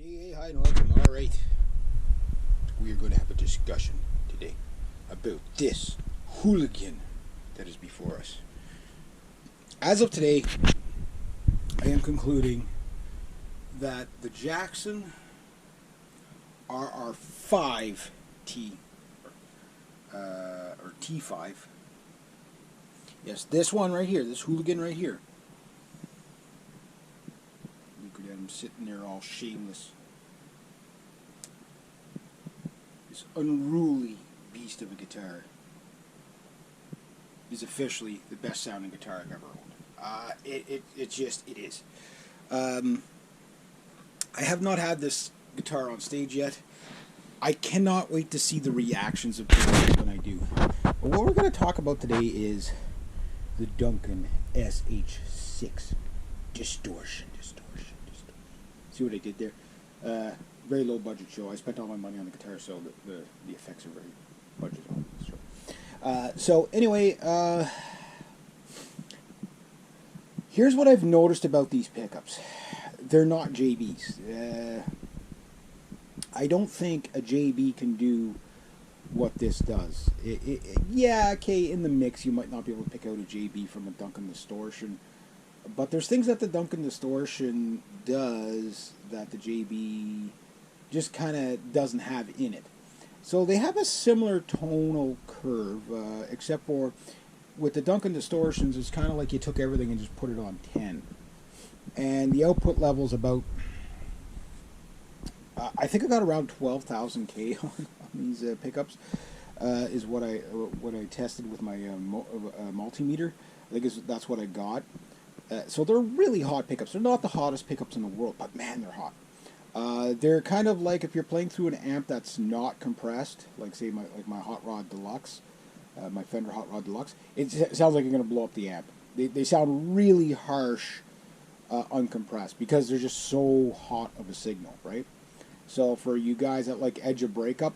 Hey, hi, welcome. All right. We are going to have a discussion today about this hooligan that is before us. As of today, I am concluding that the Jackson RR5T, or T5. Yes, this one right here, this hooligan right here. Look at him sitting there all shameless. This unruly beast of a guitar is officially the best sounding guitar I've ever owned. It is. I have not had this guitar on stage yet. I cannot wait to see the reactions of people when I do. But what we're going to talk about today is the Duncan SH6 distortion. See what I did there? Very low budget show. I spent all my money on the guitar, so the effects are very budget on this show. So anyway, here's what I've noticed about these pickups. They're not JBs. I don't think a JB can do what this does. Yeah, okay, in the mix you might not be able to pick out a JB from a Duncan Distortion, but there's things that the Duncan Distortion does that the JB just kind of doesn't have in it. So they have a similar tonal curve, except for with the Duncan Distortions, it's kind of like you took everything and just put it on 10. And the output level's about, I think I got around 12,000 K on these pickups, is what I tested with my multimeter. I think that's what I got. So they're really hot pickups. They're not the hottest pickups in the world, but man, they're hot. They're kind of like if you're playing through an amp that's not compressed, like say my Hot Rod Deluxe, my Fender Hot Rod Deluxe. It sounds like you're going to blow up the amp. They sound really harsh, uncompressed, because they're just so hot of a signal, right? So for you guys that like edge of breakup,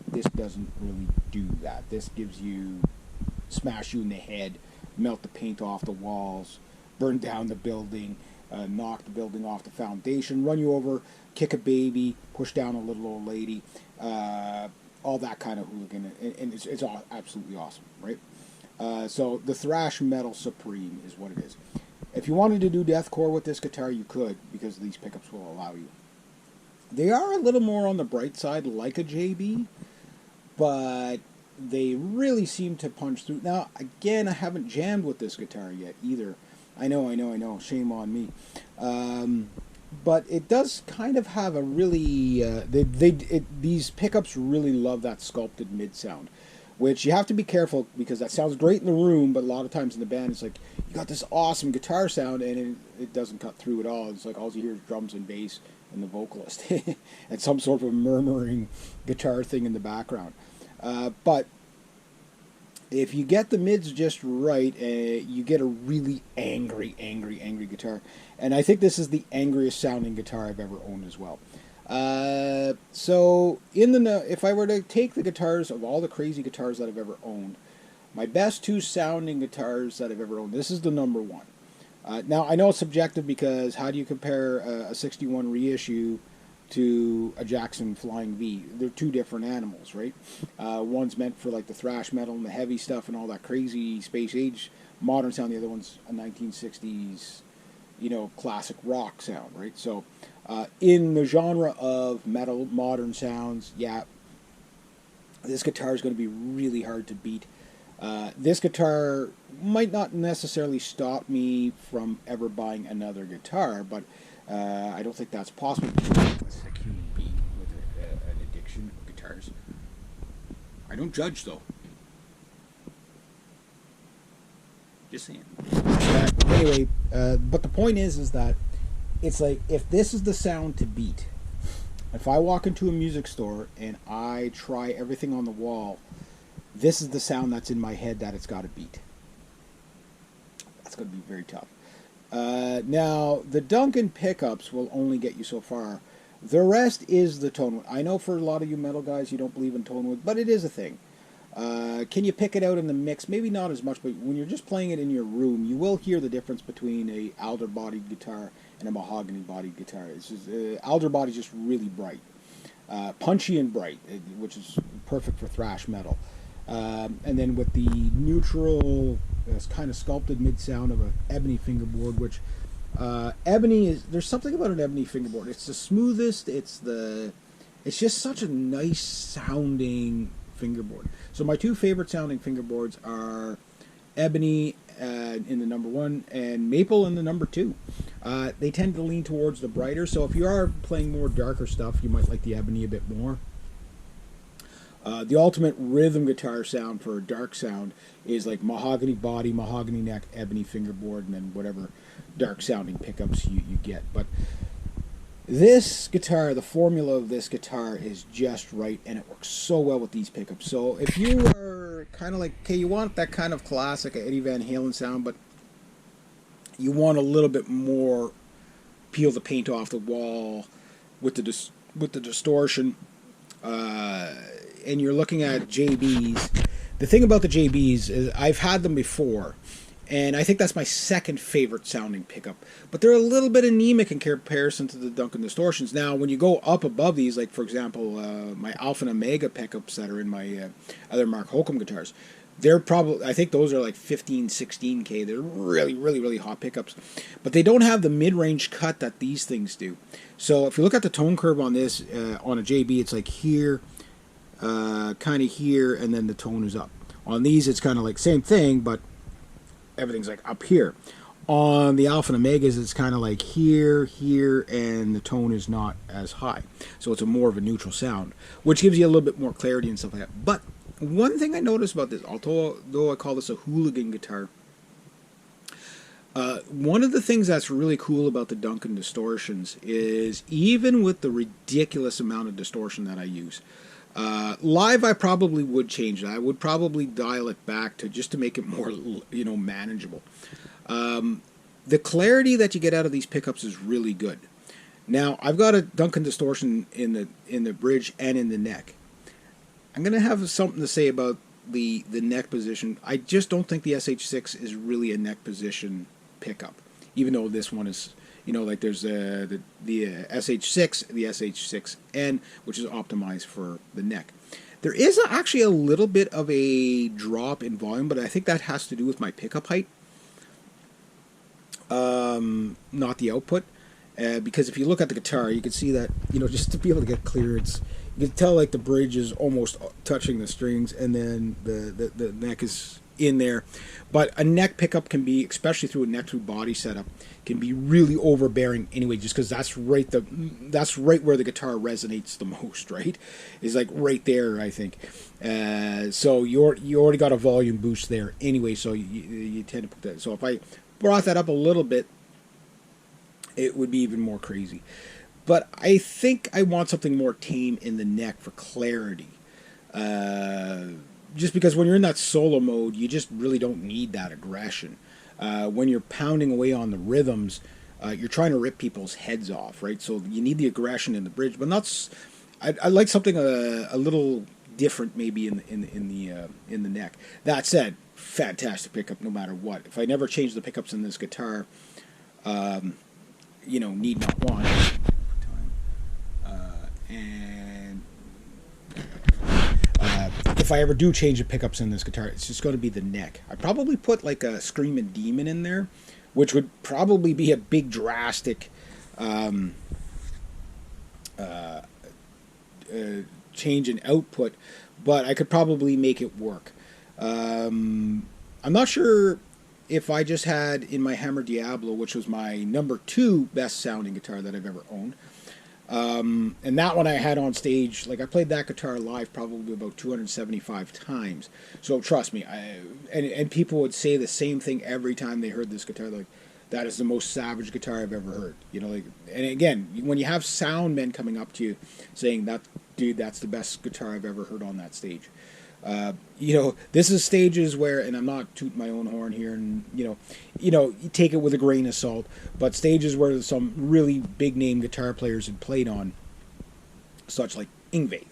this doesn't really do that. This gives you, smash you in the head, melt the paint off the walls, burn down the building, knock the building off the foundation, run you over, kick a baby, push down a little old lady, all that kind of hooligan, and it's all absolutely awesome, right? So the thrash metal supreme is what it is. If you wanted to do deathcore with this guitar, you could, because these pickups will allow you. They are a little more on the bright side, like a JB, but they really seem to punch through. Now, again, I haven't jammed with this guitar yet either. I know. Shame on me. But it does kind of have a really... these pickups really love that sculpted mid sound, which you have to be careful, because that sounds great in the room, but a lot of times in the band it's like, you got this awesome guitar sound, and it doesn't cut through at all. It's like all you hear is drums and bass and the vocalist and some sort of murmuring guitar thing in the background. But if you get the mids just right, you get a really angry guitar. And I think this is the angriest sounding guitar I've ever owned as well. So if I were to take the guitars of all the crazy guitars that I've ever owned, my best two sounding guitars that I've ever owned, this is the number one. Now, I know it's subjective, because how do you compare a 61 reissue to a Jackson Flying V? They're two different animals, right? One's meant for like the thrash metal and the heavy stuff and all that crazy space age modern sound. The other one's a 1960s, classic rock sound, right? So in the genre of metal, modern sounds, yeah, this guitar is going to be really hard to beat. This guitar might not necessarily stop me from ever buying another guitar, but I don't think that's possible. As a human being with an addiction of guitars, I don't judge though. Just saying. Anyway, but the point is that it's like, if this is the sound to beat, if I walk into a music store and I try everything on the wall, this is the sound that's in my head that it's got to beat. That's going to be very tough. Now, the Duncan pickups will only get you so far. The rest is the tone wood. I know for a lot of you metal guys, you don't believe in tone wood, but it is a thing. Can you pick it out in the mix? Maybe not as much, but when you're just playing it in your room, you will hear the difference between a alder-bodied guitar and a mahogany body guitar. It's just, alder body's just really bright, punchy and bright, which is perfect for thrash metal. And then with the neutral, kind of sculpted mid sound of an ebony fingerboard, which ebony is, there's something about an ebony fingerboard. It's the smoothest. It's just such a nice sounding fingerboard. So my two favorite sounding fingerboards are ebony in the number 1 and maple in the number 2. They tend to lean towards the brighter, so if you are playing more darker stuff, you might like the ebony a bit more. The ultimate rhythm guitar sound for a dark sound is like mahogany body, mahogany neck, ebony fingerboard, and then whatever dark sounding pickups you get. But this guitar, the formula of this guitar is just right, and it works so well with these pickups. So if you are kind of like, okay, you want that kind of classic Eddie Van Halen sound, but you want a little bit more peel the paint off the wall with the distortion, and you're looking at JBs. The thing about the JBs is I've had them before, and I think that's my second favorite sounding pickup. But they're a little bit anemic in comparison to the Duncan Distortions. Now, when you go up above these, like for example, my Alpha and Omega pickups that are in my other Mark Holcomb guitars, they're probably, I think those are like 15, 16K. They're really, really, really hot pickups. But they don't have the mid-range cut that these things do. So if you look at the tone curve on this, on a JB, it's like here, kind of here, and then the tone is up. On these, it's kind of like same thing, but everything's like up here. On the Alpha and Omegas, it's kind of like here, here, and the tone is not as high. So it's a more of a neutral sound, which gives you a little bit more clarity and stuff like that. But one thing I noticed about this, although I call this a hooligan guitar, one of the things that's really cool about the Duncan Distortions is even with the ridiculous amount of distortion that I use, live I probably would change it. I would probably dial it back to just to make it more, manageable. The clarity that you get out of these pickups is really good. Now I've got a Duncan Distortion in the bridge and in the neck. I'm going to have something to say about the neck position. I just don't think the SH6 is really a neck position pickup, even though this one is, like there's the SH6, the SH6N, which is optimized for the neck. There is actually a little bit of a drop in volume, but I think that has to do with my pickup height, not the output. Because if you look at the guitar, you can see that, just to be able to get clearance, you can tell like the bridge is almost touching the strings, and then the neck is in there. But a neck pickup can be, especially through a neck through body setup, can be really overbearing anyway, just because that's right where the guitar resonates the most, right? Is like right there, I think. So you already got a volume boost there anyway, so you tend to put that. So if I brought that up a little bit, it would be even more crazy. But I think I want something more tame in the neck for clarity. Just because when you're in that solo mode, you just really don't need that aggression. When you're pounding away on the rhythms, you're trying to rip people's heads off, right? So you need the aggression in the bridge, but not. I like something a little different, maybe in the neck. That said, fantastic pickup no matter what. If I never change the pickups in this guitar, need not want. If I ever do change the pickups in this guitar, it's just going to be the neck. I'd probably put like a Screaming Demon in there, which would probably be a big drastic change in output, but I could probably make it work. I'm not sure if I just had in my Hammer Diablo, which was my number 2 best sounding guitar that I've ever owned. And that one I had on stage, like I played that guitar live probably about 275 times. So trust me, and people would say the same thing every time they heard this guitar, like, that is the most savage guitar I've ever heard. And again, when you have sound men coming up to you saying that, dude, that's the best guitar I've ever heard on that stage. This is stages where, and I'm not tooting my own horn here, and you take it with a grain of salt, but stages where some really big name guitar players had played on, such like Yngwie.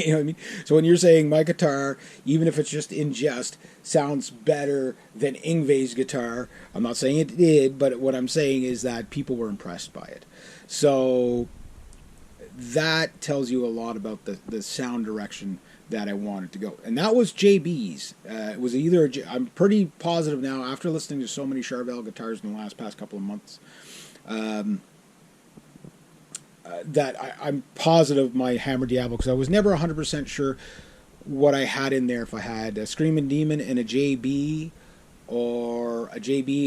You know what I mean? So when you're saying my guitar, even if it's just in jest, sounds better than Yngwie's guitar, I'm not saying it did, but what I'm saying is that people were impressed by it. So that tells you a lot about the sound direction that I wanted to go. And that was JB's. It was either, I'm pretty positive now, after listening to so many Charvel guitars in the past couple of months, that I'm positive my Hammer Diablo, because I was never 100% sure what I had in there, if I had a Screaming Demon and a JB, or a JB